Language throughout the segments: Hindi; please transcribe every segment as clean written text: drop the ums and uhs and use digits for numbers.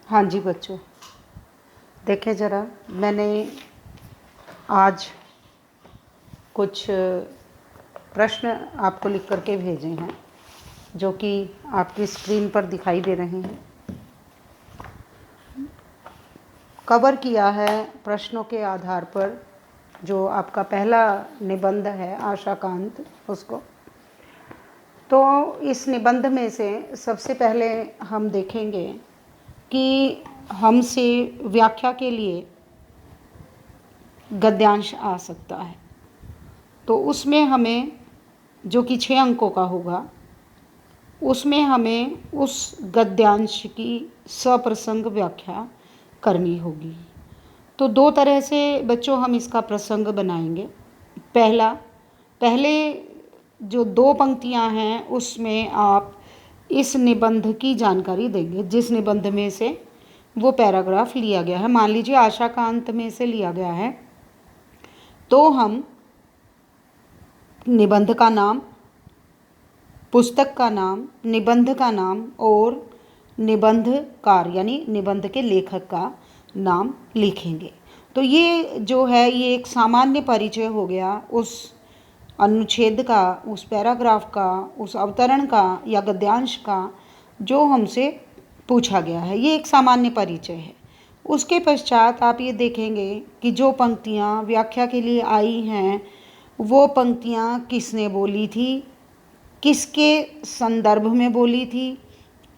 हाँ जी बच्चों, देखिए ज़रा, मैंने आज कुछ प्रश्न आपको लिख करके भेजे हैं जो कि आपकी स्क्रीन पर दिखाई दे रहे हैं। कवर किया है प्रश्नों के आधार पर जो आपका पहला निबंध है आशाकांत, उसको। तो इस निबंध में से सबसे पहले हम देखेंगे कि हमसे व्याख्या के लिए गद्यांश आ सकता है। तो उसमें हमें, जो कि 6 अंकों का होगा, उसमें हमें उस गद्यांश की सप्रसंग व्याख्या करनी होगी। तो 2 तरह से बच्चों हम इसका प्रसंग बनाएंगे। पहले जो 2 पंक्तियां हैं उसमें आप इस निबंध की जानकारी देंगे, जिस निबंध में से वो पैराग्राफ लिया गया है। मान लीजिए आशाकांत में से लिया गया है, तो हम निबंध का नाम, पुस्तक का नाम, निबंध का नाम और निबंधकार यानी निबंध के लेखक का नाम लिखेंगे। तो ये जो है, ये एक सामान्य परिचय हो गया उस अनुच्छेद का, उस पैराग्राफ का, उस अवतरण का या गद्यांश का जो हमसे पूछा गया है। ये एक सामान्य परिचय है। उसके पश्चात आप ये देखेंगे कि जो पंक्तियाँ व्याख्या के लिए आई हैं, वो पंक्तियाँ किसने बोली थी, किसके संदर्भ में बोली थी,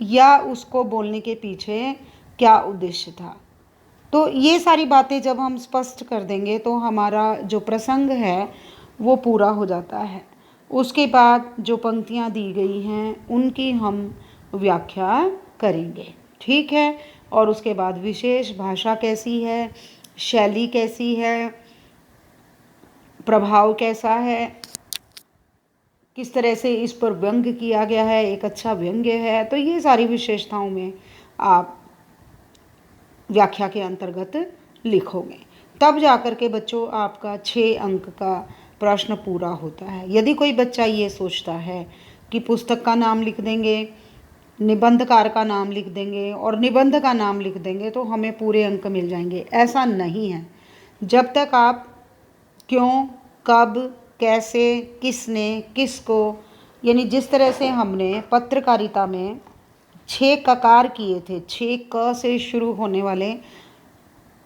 या उसको बोलने के पीछे क्या उद्देश्य था। तो ये सारी बातें जब हम स्पष्ट कर देंगे तो हमारा जो प्रसंग है वो पूरा हो जाता है। उसके बाद जो पंक्तियाँ दी गई हैं उनकी हम व्याख्या करेंगे, ठीक है। और उसके बाद विशेष भाषा कैसी है, शैली कैसी है, प्रभाव कैसा है, किस तरह से इस पर व्यंग्य किया गया है, एक अच्छा व्यंग्य है, तो ये सारी विशेषताओं में आप व्याख्या के अंतर्गत लिखोगे। तब जाकर के बच्चों आपका 6 अंक का प्रश्न पूरा होता है। यदि कोई बच्चा ये सोचता है कि पुस्तक का नाम लिख देंगे, निबंधकार का नाम लिख देंगे और निबंध का नाम लिख देंगे तो हमें पूरे अंक मिल जाएंगे, ऐसा नहीं है। जब तक आप क्यों, कब, कैसे, किसने, किसको, यानी जिस तरह से हमने पत्रकारिता में 6 ककार किए थे, 6 क से शुरू होने वाले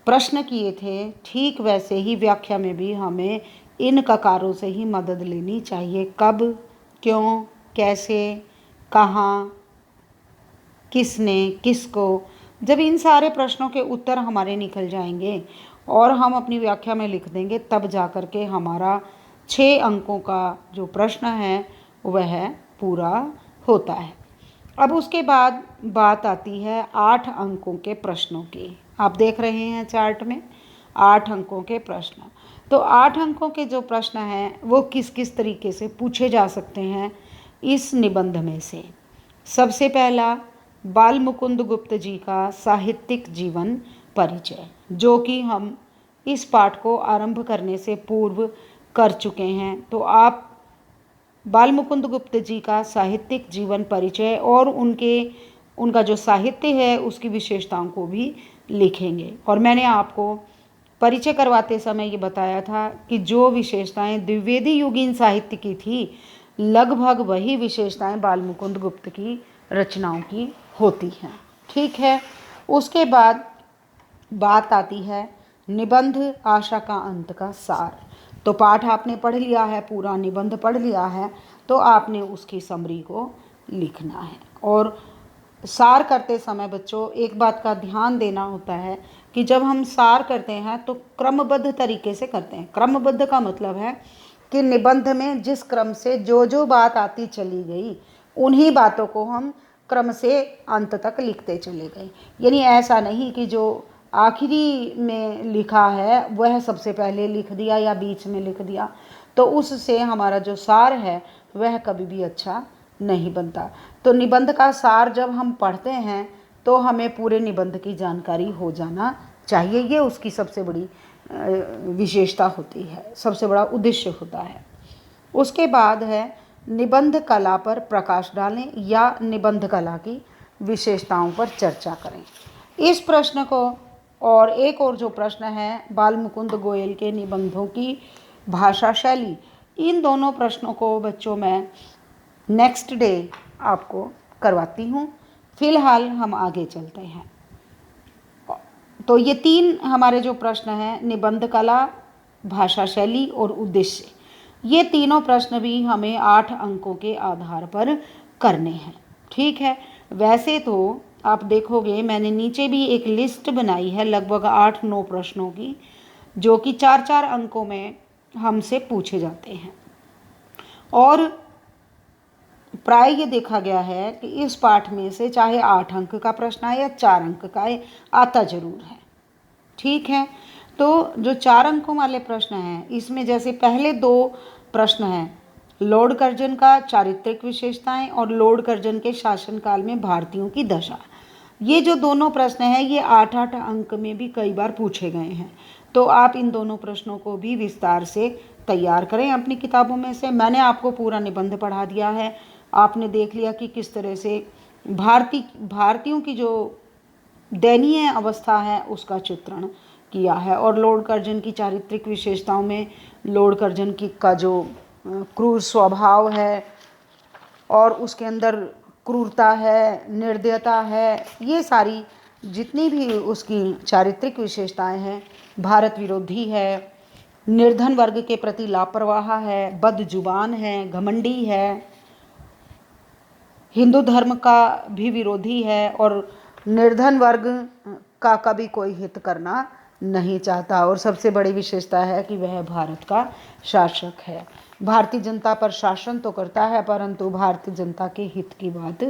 प्रश्न किए थे, ठीक वैसे ही व्याख्या में भी हमें इन ककारों से ही मदद लेनी चाहिए। कब, क्यों, कैसे, कहाँ, किसने, किसको। जब इन सारे प्रश्नों के उत्तर हमारे निकल जाएंगे और हम अपनी व्याख्या में लिख देंगे, तब जाकर के हमारा 6 अंकों का जो प्रश्न है वह पूरा होता है। अब उसके बाद बात आती है 8 अंकों के प्रश्नों की। आप देख रहे हैं चार्ट में 8 अंकों के प्रश्न। तो 8 अंकों के जो प्रश्न हैं वो किस किस तरीके से पूछे जा सकते हैं इस निबंध में से। सबसे पहला, बाल मुकुंद गुप्त जी का साहित्यिक जीवन परिचय, जो कि हम इस पाठ को आरंभ करने से पूर्व कर चुके हैं। तो आप बाल मुकुंद गुप्त जी का साहित्यिक जीवन परिचय और उनका जो साहित्य है उसकी विशेषताओं को भी लिखेंगे। और मैंने आपको परिचय करवाते समय ये बताया था कि जो विशेषताएं द्विवेदी युगीन साहित्य की थी, लगभग वही विशेषताएं बाल मुकुंद गुप्त की रचनाओं की होती हैं, ठीक है। उसके बाद बात आती है निबंध आशा का अंत का सार। तो पाठ आपने पढ़ लिया है, पूरा निबंध पढ़ लिया है, तो आपने उसकी समरी को लिखना है। और सार करते समय बच्चों एक बात का ध्यान देना होता है कि जब हम सार करते हैं तो क्रमबद्ध तरीके से करते हैं। क्रमबद्ध का मतलब है कि निबंध में जिस क्रम से जो जो बात आती चली गई, उन्हीं बातों को हम क्रम से अंत तक लिखते चले गए। यानी ऐसा नहीं कि जो आखिरी में लिखा है वह सबसे पहले लिख दिया या बीच में लिख दिया, तो उससे हमारा जो सार है वह कभी भी अच्छा नहीं बनता। तो निबंध का सार जब हम पढ़ते हैं तो हमें पूरे निबंध की जानकारी हो जाना चाहिए। ये उसकी सबसे बड़ी विशेषता होती है, सबसे बड़ा उद्देश्य होता है। उसके बाद है निबंध कला पर प्रकाश डालें या निबंध कला की विशेषताओं पर चर्चा करें। इस प्रश्न को और एक और जो प्रश्न है बाल मुकुंद गोयल के निबंधों की भाषा शैली, इन दोनों प्रश्नों को बच्चों मैं नेक्स्ट डे आपको करवाती हूँ। फिलहाल हम आगे चलते हैं। तो ये 3 हमारे जो प्रश्न हैं, निबंध कला, भाषा शैली और उद्देश्य, ये तीनों प्रश्न भी हमें 8 अंकों के आधार पर करने हैं। ठीक है। वैसे तो आप देखोगे मैंने नीचे भी एक लिस्ट बनाई है लगभग 8-9 प्रश्नों की, जो कि 4-4 अंकों में हमसे पूछे जाते हैं। और प्राय ये देखा गया है कि इस पाठ में से चाहे 8 अंक का प्रश्न आए या 4 अंक का आए, आता जरूर है। ठीक है। तो जो 4 अंकों वाले प्रश्न हैं, इसमें जैसे पहले 2 प्रश्न हैं लॉर्ड कर्जन का चारित्रिक विशेषताएं और लॉर्ड कर्जन के शासनकाल में भारतीयों की दशा, ये जो दोनों प्रश्न हैं ये 8-8 अंक में भी कई बार पूछे गए हैं। तो आप इन दोनों प्रश्नों को भी विस्तार से तैयार करें अपनी किताबों में से। मैंने आपको पूरा निबंध पढ़ा दिया है, आपने देख लिया कि किस तरह से भारतीयों की जो दयनीय अवस्था है उसका चित्रण किया है। और लॉर्ड कर्जन की चारित्रिक विशेषताओं में लॉर्ड कर्जन की का जो क्रूर स्वभाव है और उसके अंदर क्रूरता है, निर्दयता है, ये सारी जितनी भी उसकी चारित्रिक विशेषताएं हैं, भारत विरोधी है, निर्धन वर्ग के प्रति लापरवाह है, बदजुबान है, घमंडी है, हिंदू धर्म का भी विरोधी है और निर्धन वर्ग का कभी कोई हित करना नहीं चाहता। और सबसे बड़ी विशेषता है कि वह भारत का शासक है, भारतीय जनता पर शासन तो करता है परंतु भारतीय जनता के हित की बात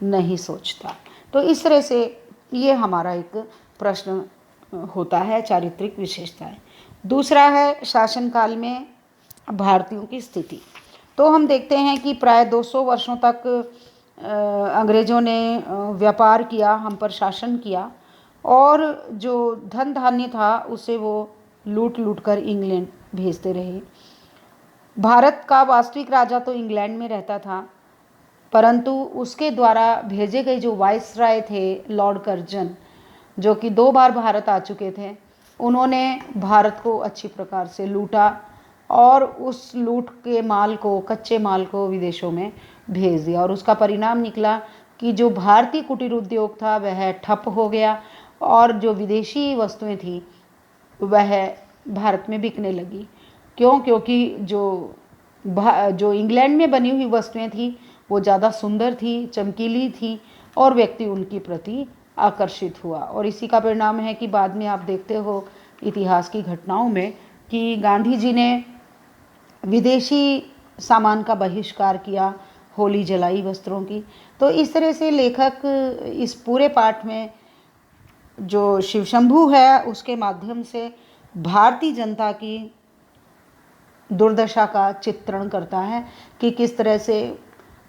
नहीं सोचता। तो इस तरह से ये हमारा एक प्रश्न होता है, चारित्रिक विशेषताएं। दूसरा है शासनकाल में भारतीयों की स्थिति। तो हम देखते हैं कि प्राय 200 वर्षों तक अंग्रेज़ों ने व्यापार किया, हम पर शासन किया और जो धन धान्य था उसे वो लूट लूट कर इंग्लैंड भेजते रहे। भारत का वास्तविक राजा तो इंग्लैंड में रहता था, परंतु उसके द्वारा भेजे गए जो वाइसराय थे लॉर्ड कर्जन, जो कि 2 बार भारत आ चुके थे, उन्होंने भारत को अच्छी प्रकार से लूटा और उस लूट के माल को, कच्चे माल को विदेशों में भेज दिया। और उसका परिणाम निकला कि जो भारतीय कुटीर उद्योग था वह ठप हो गया और जो विदेशी वस्तुएं थी वह भारत में बिकने लगी। क्यों? क्योंकि जो इंग्लैंड में बनी हुई वस्तुएं थी वो ज़्यादा सुंदर थी, चमकीली थी और व्यक्ति उनके प्रति आकर्षित हुआ। और इसी का परिणाम है कि बाद में आप देखते हो इतिहास की घटनाओं में कि गांधी जी ने विदेशी सामान का बहिष्कार किया, होली जलाई वस्त्रों की। तो इस तरह से लेखक इस पूरे पाठ में जो शिवशंभू है उसके माध्यम से भारतीय जनता की दुर्दशा का चित्रण करता है कि किस तरह से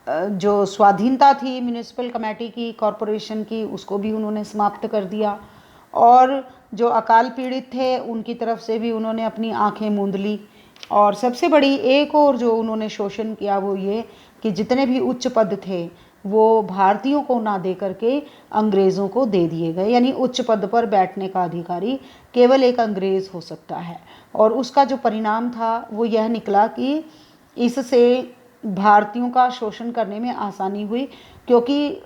जो स्वाधीनता थी म्युनिसिपल कमेटी की, कॉरपोरेशन की, उसको भी उन्होंने समाप्त कर दिया और जो अकाल पीड़ित थे उनकी तरफ से भी उन्होंने अपनी आंखें मूंद ली। और सबसे बड़ी एक और जो उन्होंने शोषण किया वो ये कि जितने भी उच्च पद थे वो भारतीयों को ना दे करके अंग्रेज़ों को दे दिए गए, यानी उच्च पद पर बैठने का अधिकारी केवल एक अंग्रेज़ हो सकता है। और उसका जो परिणाम था वो यह निकला कि इससे भारतीयों का शोषण करने में आसानी हुई, क्योंकि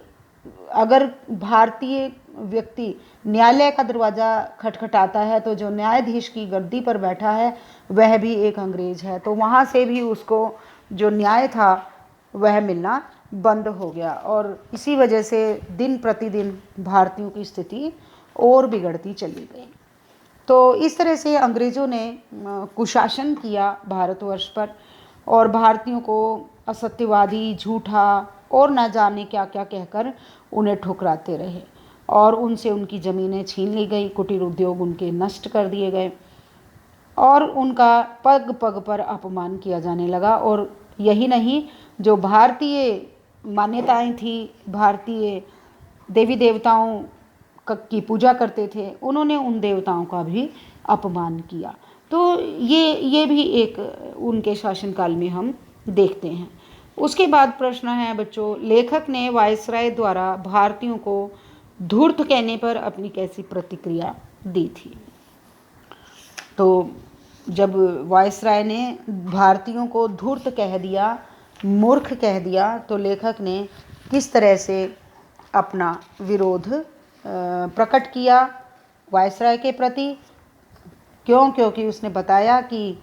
अगर भारतीय व्यक्ति न्यायालय का दरवाज़ा खटखटाता है तो जो न्यायाधीश की गद्दी पर बैठा है वह भी एक अंग्रेज़ है, तो वहाँ से भी उसको जो न्याय था वह मिलना बंद हो गया। और इसी वजह से दिन प्रतिदिन भारतीयों की स्थिति और बिगड़ती चली गई। तो इस तरह से अंग्रेज़ों ने कुशासन किया भारतवर्ष पर और भारतीयों को असत्यवादी, झूठा और न जाने क्या क्या कहकर उन्हें ठुकराते रहे और उनसे उनकी ज़मीनें छीन ली गई, कुटीर उद्योग उनके नष्ट कर दिए गए और उनका पग पग पर अपमान किया जाने लगा। और यही नहीं, जो भारतीय मान्यताएं थी, भारतीय देवी देवताओं की पूजा करते थे, उन्होंने उन देवताओं का भी अपमान किया। तो ये भी एक उनके शासनकाल में हम देखते हैं। उसके बाद प्रश्न है बच्चों, लेखक ने वायसराय द्वारा भारतीयों को धूर्त कहने पर अपनी कैसी प्रतिक्रिया दी थी। तो जब वायसराय ने भारतीयों को धूर्त कह दिया, मूर्ख कह दिया, तो लेखक ने किस तरह से अपना विरोध प्रकट किया वायसराय के प्रति। क्योंकि उसने बताया कि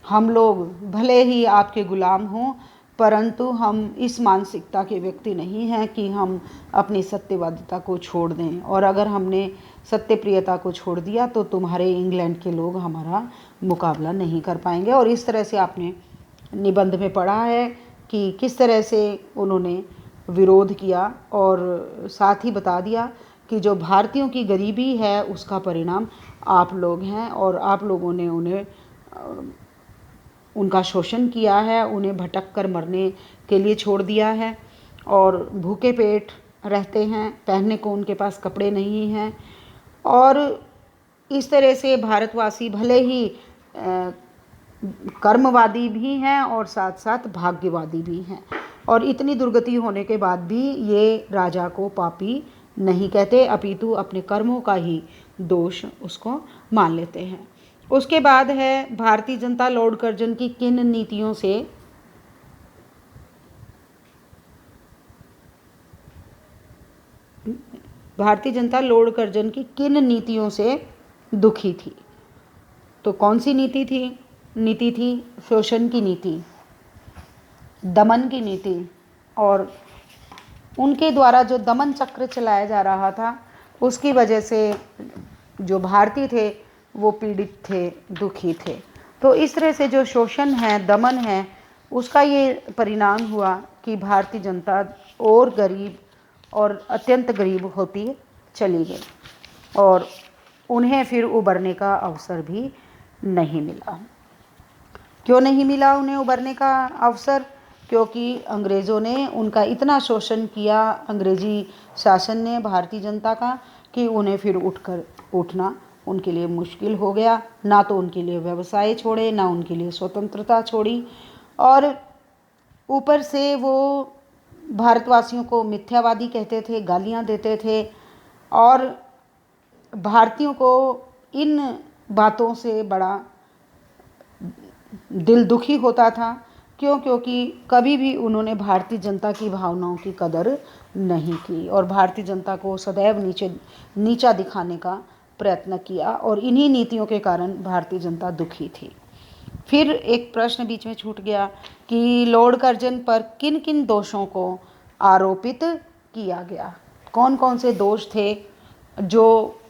हम लोग भले ही आपके गुलाम हों, परंतु हम इस मानसिकता के व्यक्ति नहीं हैं कि हम अपनी सत्यवादिता को छोड़ दें, और अगर हमने सत्यप्रियता को छोड़ दिया तो तुम्हारे इंग्लैंड के लोग हमारा मुकाबला नहीं कर पाएंगे। और इस तरह से आपने निबंध में पढ़ा है कि किस तरह से उन्होंने विरोध किया, और साथ ही बता दिया कि जो भारतीयों की गरीबी है उसका परिणाम आप लोग हैं, और आप लोगों ने उन्हें उनका शोषण किया है, उन्हें भटक कर मरने के लिए छोड़ दिया है, और भूखे पेट रहते हैं, पहनने को उनके पास कपड़े नहीं हैं। और इस तरह से भारतवासी भले ही कर्मवादी भी हैं और साथ साथ भाग्यवादी भी हैं, और इतनी दुर्गति होने के बाद भी ये राजा को पापी नहीं कहते, अपितु अपने कर्मों का ही दोष उसको मान लेते हैं। उसके बाद है भारतीय जनता लॉर्ड कर्जन की किन नीतियों से भारतीय जनता लॉर्ड कर्जन की किन नीतियों से दुखी थी। तो कौन सी नीति थी? शोषण की नीति, दमन की नीति, और उनके द्वारा जो दमन चक्र चलाया जा रहा था उसकी वजह से जो भारतीय थे वो पीड़ित थे, दुखी थे। तो इस तरह से जो शोषण है, दमन है, उसका ये परिणाम हुआ कि भारतीय जनता और गरीब और अत्यंत गरीब होती चली गई, और उन्हें फिर उबरने का अवसर भी नहीं मिला। क्यों नहीं मिला उन्हें उबरने का अवसर? क्योंकि अंग्रेज़ों ने उनका इतना शोषण किया, अंग्रेजी शासन ने भारतीय जनता का, कि उन्हें फिर उठना उनके लिए मुश्किल हो गया। ना तो उनके लिए व्यवसाय छोड़े, ना उनके लिए स्वतंत्रता छोड़ी, और ऊपर से वो भारतवासियों को मिथ्यावादी कहते थे, गालियाँ देते थे, और भारतीयों को इन बातों से बड़ा दिल दुखी होता था। क्योंकि कभी भी उन्होंने भारतीय जनता की भावनाओं की कदर नहीं की, और भारतीय जनता को सदैव नीचा दिखाने का प्रयत्न किया, और इन्हीं नीतियों के कारण भारतीय जनता दुखी थी। फिर एक प्रश्न बीच में छूट गया कि लॉर्ड कर्जन पर किन किन दोषों को आरोपित किया गया। कौन कौन से दोष थे जो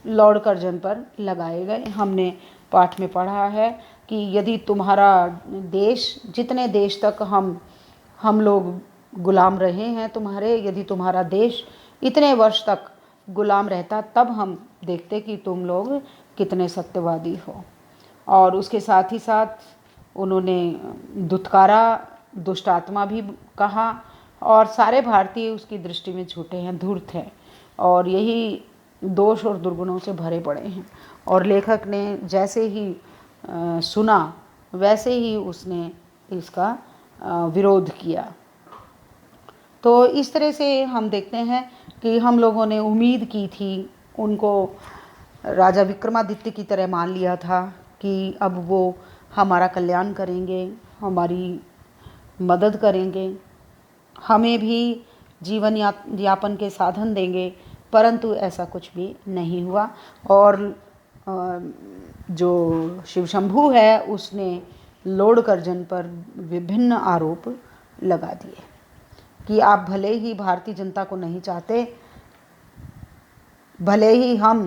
लॉर्ड कर्जन पर लगाए गए। हमने पाठ में पढ़ा है कि यदि तुम्हारा देश, जितने देश तक हम लोग गुलाम रहे हैं तुम्हारे, यदि तुम्हारा देश इतने वर्ष तक गुलाम रहता, तब हम देखते कि तुम लोग कितने सत्यवादी हो। और उसके साथ ही साथ उन्होंने दुत्कारा, दुष्ट आत्मा भी कहा, और सारे भारतीय उसकी दृष्टि में झूठे हैं, धूर्त हैं, और यही दोष और दुर्गुणों से भरे पड़े हैं। और लेखक ने जैसे ही सुना वैसे ही उसने इसका विरोध किया। तो इस तरह से हम देखते हैं कि हम लोगों ने उम्मीद की थी, उनको राजा विक्रमादित्य की तरह मान लिया था कि अब वो हमारा कल्याण करेंगे, हमारी मदद करेंगे, हमें भी जीवन यापन के साधन देंगे, परंतु ऐसा कुछ भी नहीं हुआ। और जो शिवशंभू है उसने लॉर्ड कर्जन पर विभिन्न आरोप लगा दिए कि आप भले ही भारतीय जनता को नहीं चाहते, भले ही हम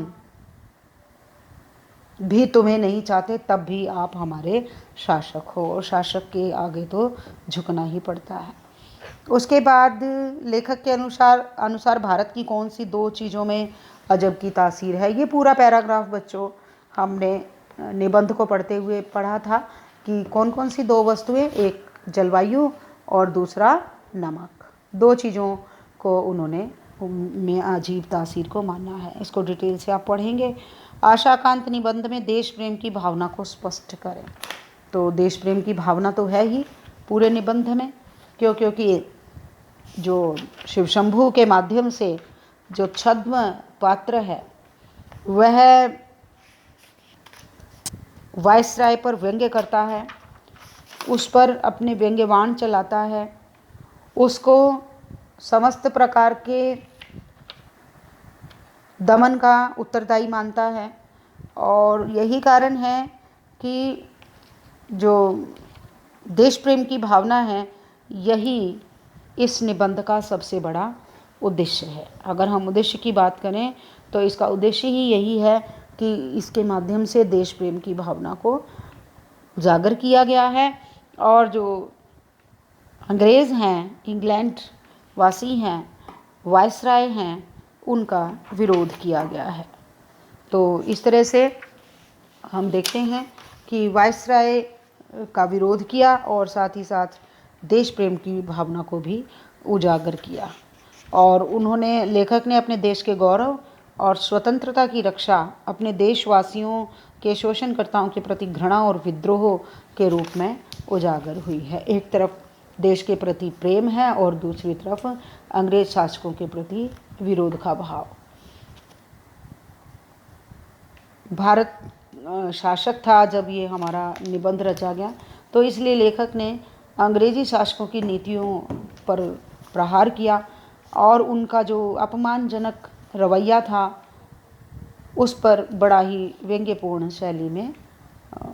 भी तुम्हें नहीं चाहते, तब भी आप हमारे शासक हो, और शासक के आगे तो झुकना ही पड़ता है। उसके बाद लेखक के अनुसार भारत की कौन सी दो चीज़ों में अजब की तासीर है। ये पूरा पैराग्राफ बच्चों हमने निबंध को पढ़ते हुए पढ़ा था कि कौन कौन सी दो वस्तुएं, एक जलवायु और दूसरा नमक, दो चीज़ों को उन्होंने में अजीब तासीर को माना है। इसको डिटेल से आप पढ़ेंगे। आशाकांत निबंध में देश प्रेम की भावना को स्पष्ट करें। तो देश प्रेम की भावना तो है ही पूरे निबंध में, क्योंकि जो शिवशंभू के माध्यम से जो छद्म पात्र है वह वायसराय पर व्यंग्य करता है, उस पर अपने व्यंग्यवाण चलाता है, उसको समस्त प्रकार के दमन का उत्तरदायी मानता है। और यही कारण है कि जो देश प्रेम की भावना है, यही इस निबंध का सबसे बड़ा उद्देश्य है। अगर हम उद्देश्य की बात करें तो इसका उद्देश्य ही यही है कि इसके माध्यम से देश प्रेम की भावना को उजागर किया गया है। और जो अंग्रेज़ हैं, इंग्लैंड वासी हैं, वायसराय हैं, उनका विरोध किया गया है। तो इस तरह से हम देखते हैं कि वायसराय का विरोध किया और साथ ही साथ देश प्रेम की भावना को भी उजागर किया। और उन्होंने, लेखक ने अपने देश के गौरव और स्वतंत्रता की रक्षा अपने देशवासियों के शोषणकर्ताओं के प्रति घृणा और विद्रोह के रूप में उजागर हुई है। एक तरफ देश के प्रति प्रेम है और दूसरी तरफ अंग्रेज शासकों के प्रति विरोध का भाव। भारत शासक था जब ये हमारा निबंध रचा गया, तो इसलिए लेखक ने अंग्रेजी शासकों की नीतियों पर प्रहार किया और उनका जो अपमानजनक रवैया था उस पर बड़ा ही व्यंग्यपूर्ण शैली में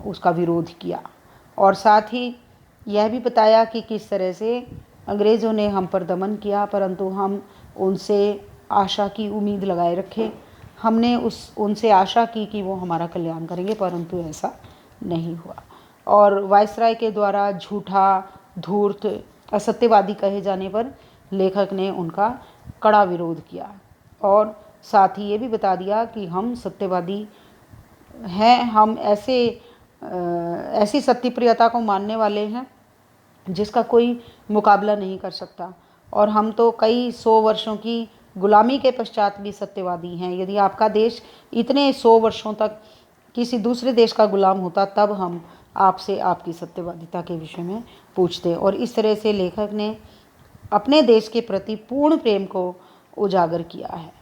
उसका विरोध किया। और साथ ही यह भी बताया कि किस तरह से अंग्रेज़ों ने हम पर दमन किया, परंतु हम उनसे आशा की उम्मीद लगाए रखे। हमने उनसे आशा की कि वो हमारा कल्याण करेंगे, परंतु ऐसा नहीं हुआ। और वायसराय के द्वारा झूठा, धूर्त, असत्यवादी कहे जाने पर लेखक ने उनका कड़ा विरोध किया और साथ ही ये भी बता दिया कि हम सत्यवादी हैं, हम ऐसी सत्यप्रियता को मानने वाले हैं जिसका कोई मुकाबला नहीं कर सकता। और हम तो कई 100 वर्षों की गुलामी के पश्चात भी सत्यवादी हैं। यदि आपका देश इतने 100 वर्षों तक किसी दूसरे देश का गुलाम होता, तब हम आपसे आपकी सत्यवादिता के विषय में पूछते। और इस तरह से लेखक ने अपने देश के प्रति पूर्ण प्रेम को उजागर किया है।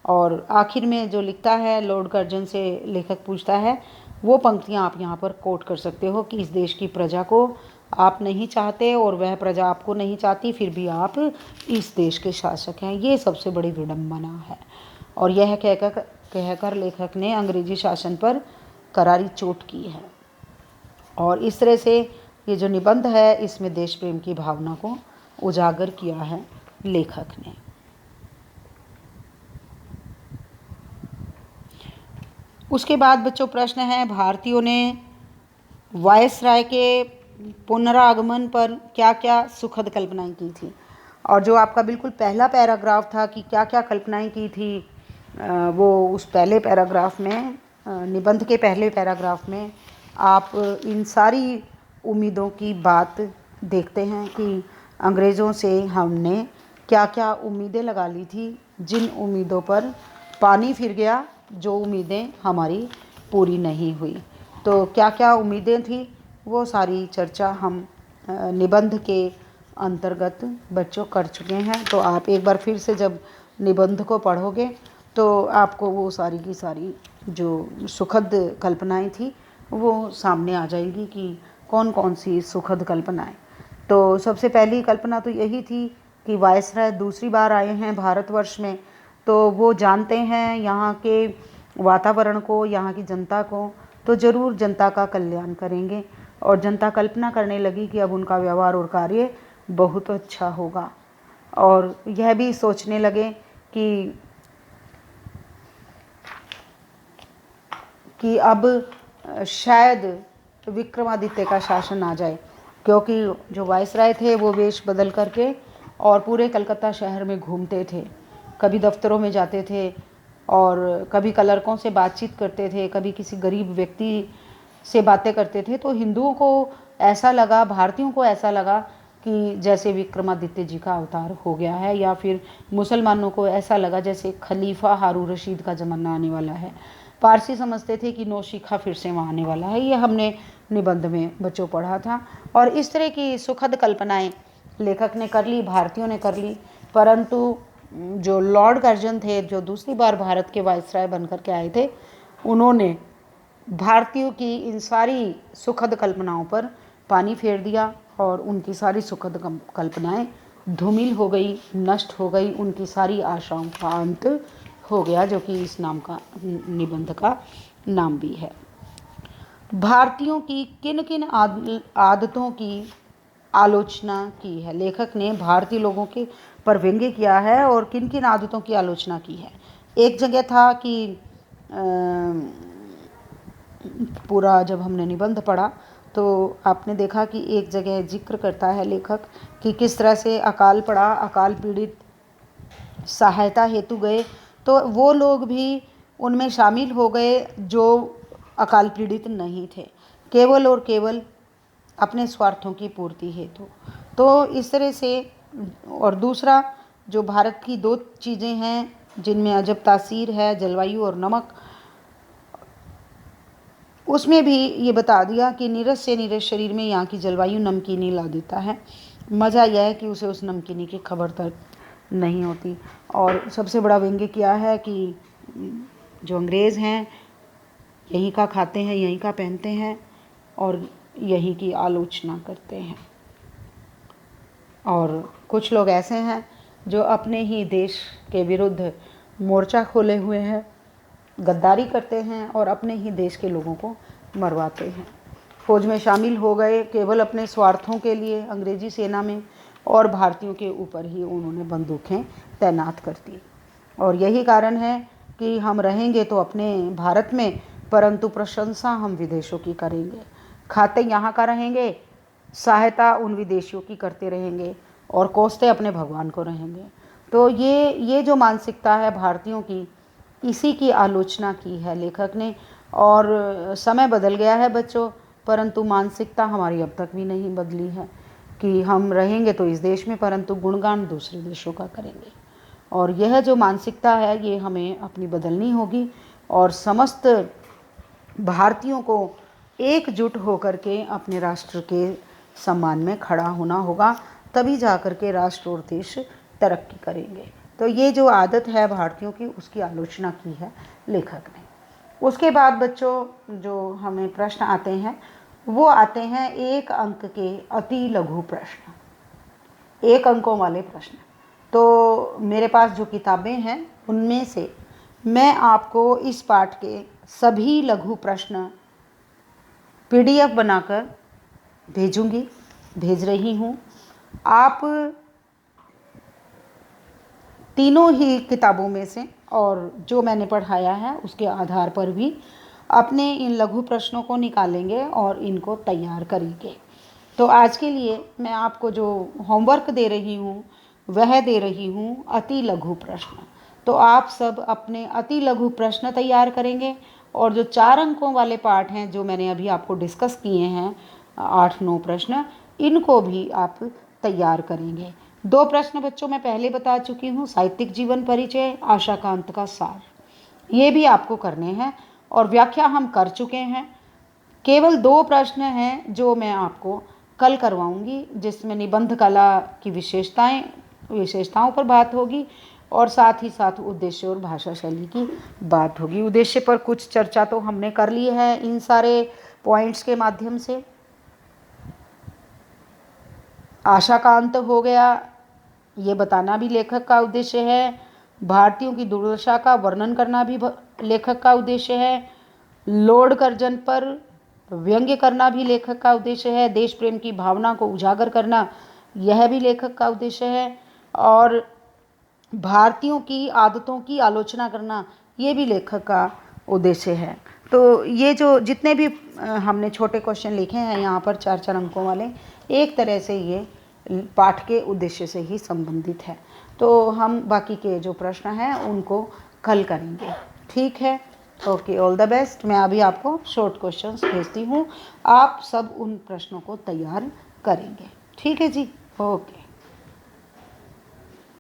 और आखिर में जो लिखता है, लॉर्ड कर्जन से लेखक पूछता है, वो पंक्तियाँ आप यहाँ पर कोट कर सकते हो कि इस देश की प्रजा को आप नहीं चाहते और वह प्रजा आपको नहीं चाहती, फिर भी आप इस देश के शासक हैं। ये सबसे बड़ी विडंबना है। और यह कहकर लेखक ने अंग्रेजी शासन पर करारी चोट की है। और इस तरह से ये जो निबंध है, इसमें देश प्रेम की भावना को उजागर किया है लेखक ने। उसके बाद बच्चों प्रश्न है, भारतीयों ने वायसराय के पुनरागमन पर क्या क्या सुखद कल्पनाएं की थी। और जो आपका बिल्कुल पहला पैराग्राफ था कि क्या क्या कल्पनाएं की थी, वो उस पहले पैराग्राफ में, निबंध के पहले पैराग्राफ में आप इन सारी उम्मीदों की बात देखते हैं कि अंग्रेज़ों से हमने क्या क्या उम्मीदें लगा ली थी, जिन उम्मीदों पर पानी फिर गया, जो उम्मीदें हमारी पूरी नहीं हुई। तो क्या क्या उम्मीदें थी, वो सारी चर्चा हम निबंध के अंतर्गत बच्चों कर चुके हैं। तो आप एक बार फिर से जब निबंध को पढ़ोगे तो आपको वो सारी की सारी जो सुखद कल्पनाएं थी वो सामने आ जाएगी कि कौन कौन सी सुखद कल्पनाएं। तो सबसे पहली कल्पना तो यही थी कि वायसराय दूसरी बार आए हैं भारतवर्ष में, तो वो जानते हैं यहाँ के वातावरण को, यहाँ की जनता को, तो ज़रूर जनता का कल्याण करेंगे। और जनता कल्पना करने लगी कि अब उनका व्यवहार और कार्य बहुत अच्छा होगा। और यह भी सोचने लगे कि अब शायद विक्रमादित्य का शासन आ जाए, क्योंकि जो वायसराय थे वो वेश बदल करके और पूरे कलकत्ता शहर में घूमते थे। कभी दफ्तरों में जाते थे और कभी क्लर्कों से बातचीत करते थे, कभी किसी गरीब व्यक्ति से बातें करते थे। तो हिंदुओं को ऐसा लगा, भारतीयों को ऐसा लगा कि जैसे विक्रमादित्य जी का अवतार हो गया है, या फिर मुसलमानों को ऐसा लगा जैसे खलीफा हारून रशीद का ज़माना आने वाला है। पारसी समझते थे कि नौशिखा फिर से वहाँ आने वाला है। ये हमने निबंध में बच्चों पढ़ा था। और इस तरह की सुखद कल्पनाएं लेखक ने कर ली, भारतीयों ने कर ली, परंतु जो लॉर्ड कर्जन थे, जो दूसरी बार भारत के वाइसराय बनकर के आए थे, उन्होंने भारतीयों की इन सारी सुखद कल्पनाओं पर पानी फेर दिया और उनकी सारी सुखद कल्पनाएं धूमिल हो गई, नष्ट हो गई, उनकी सारी आशाओं का अंत हो गया, जो कि इस नाम का निबंध का नाम भी है। भारतीयों की किन किन आदतों की आलोचना की है? लेखक ने भारतीय लोगों के पर व्यंग्य किया है और किन किन आदतों की आलोचना की है। एक जगह था कि पूरा जब हमने निबंध पढ़ा तो आपने देखा कि एक जगह जिक्र करता है लेखक कि किस तरह से अकाल पड़ा, अकाल पीड़ित सहायता हेतु गए, तो वो लोग भी उनमें शामिल हो गए जो अकाल पीड़ित नहीं थे, केवल और केवल अपने स्वार्थों की पूर्ति हेतु। तो इस तरह से, और दूसरा जो भारत की दो चीज़ें हैं जिनमें अजब तासीर है, जलवायु और नमक, उसमें भी ये बता दिया कि नीरस से नीरस शरीर में यहाँ की जलवायु नमकीनी ला देता है। मज़ा यह है कि उसे उस नमकीनी की खबर तक नहीं होती। और सबसे बड़ा व्यंग्य किया है कि जो अंग्रेज़ हैं यहीं का खाते हैं, यहीं का पहनते हैं और यहीं की आलोचना करते हैं। और कुछ लोग ऐसे हैं जो अपने ही देश के विरुद्ध मोर्चा खोले हुए हैं, गद्दारी करते हैं और अपने ही देश के लोगों को मरवाते हैं। फौज में शामिल हो गए केवल अपने स्वार्थों के लिए अंग्रेजी सेना में, और भारतीयों के ऊपर ही उन्होंने बंदूकें तैनात कर दी। और यही कारण है कि हम रहेंगे तो अपने भारत में, परंतु प्रशंसा हम विदेशों की करेंगे। खाते यहाँ का रहेंगे, सहायता उन विदेशियों की करते रहेंगे और कोसते अपने भगवान को रहेंगे। तो ये जो मानसिकता है भारतीयों की, इसी की आलोचना की है लेखक ने। और समय बदल गया है बच्चों, परंतु मानसिकता हमारी अब तक भी नहीं बदली है कि हम रहेंगे तो इस देश में, परंतु गुणगान दूसरे देशों का करेंगे। और यह जो मानसिकता है ये हमें अपनी बदलनी होगी और समस्त भारतीयों को एकजुट होकर के अपने राष्ट्र के सम्मान में खड़ा होना होगा, तभी जाकर के राष्ट्र और देश तरक्की करेंगे। तो ये जो आदत है भारतीयों की, उसकी आलोचना की है लेखक ने। उसके बाद बच्चों जो हमें प्रश्न आते हैं वो आते हैं 1 अंक के अति लघु प्रश्न, 1 अंकों वाले प्रश्न। तो मेरे पास जो किताबें हैं उनमें से मैं आपको इस पाठ के सभी लघु प्रश्न PDF बनाकर भेज रही हूँ। आप तीनों ही किताबों में से और जो मैंने पढ़ाया है उसके आधार पर भी अपने इन लघु प्रश्नों को निकालेंगे और इनको तैयार करेंगे। तो आज के लिए मैं आपको जो होमवर्क दे रही हूँ वह दे रही हूँ अति लघु प्रश्न। तो आप सब अपने अति लघु प्रश्न तैयार करेंगे और जो 4 अंकों वाले पाठ हैं जो मैंने अभी आपको डिस्कस किए हैं, 8-9 प्रश्न, इनको भी आप तैयार करेंगे। 2 प्रश्न बच्चों मैं पहले बता चुकी हूँ, साहित्यिक जीवन परिचय, आशा का अंत का सार, ये भी आपको करने हैं और व्याख्या हम कर चुके हैं। केवल 2 प्रश्न हैं जो मैं आपको कल करवाऊंगी, जिसमें निबंध कला की विशेषताओं पर बात होगी और साथ ही साथ उद्देश्य और भाषा शैली की बात होगी। उद्देश्य पर कुछ चर्चा तो हमने कर ली है इन सारे पॉइंट्स के माध्यम से। आशा का अंत हो गया, ये बताना भी लेखक का उद्देश्य है। भारतीयों की दुर्दशा का वर्णन करना भी लेखक का उद्देश्य है। लॉर्ड कर्जन पर व्यंग्य करना भी लेखक का उद्देश्य है। देश प्रेम की भावना को उजागर करना, यह भी लेखक का उद्देश्य है। और भारतीयों की आदतों की आलोचना करना, ये भी लेखक का उद्देश्य है। तो ये जो जितने भी हमने छोटे क्वेश्चन लिखे हैं यहाँ पर 4-4 अंकों वाले, एक तरह से ये पाठ के उद्देश्य से ही संबंधित है। तो हम बाकी के जो प्रश्न हैं उनको कल करेंगे, ठीक है? Okay, all the best. मैं अभी आपको शॉर्ट क्वेश्चंस भेजती हूँ, आप सब उन प्रश्नों को तैयार करेंगे, ठीक है जी? ओके।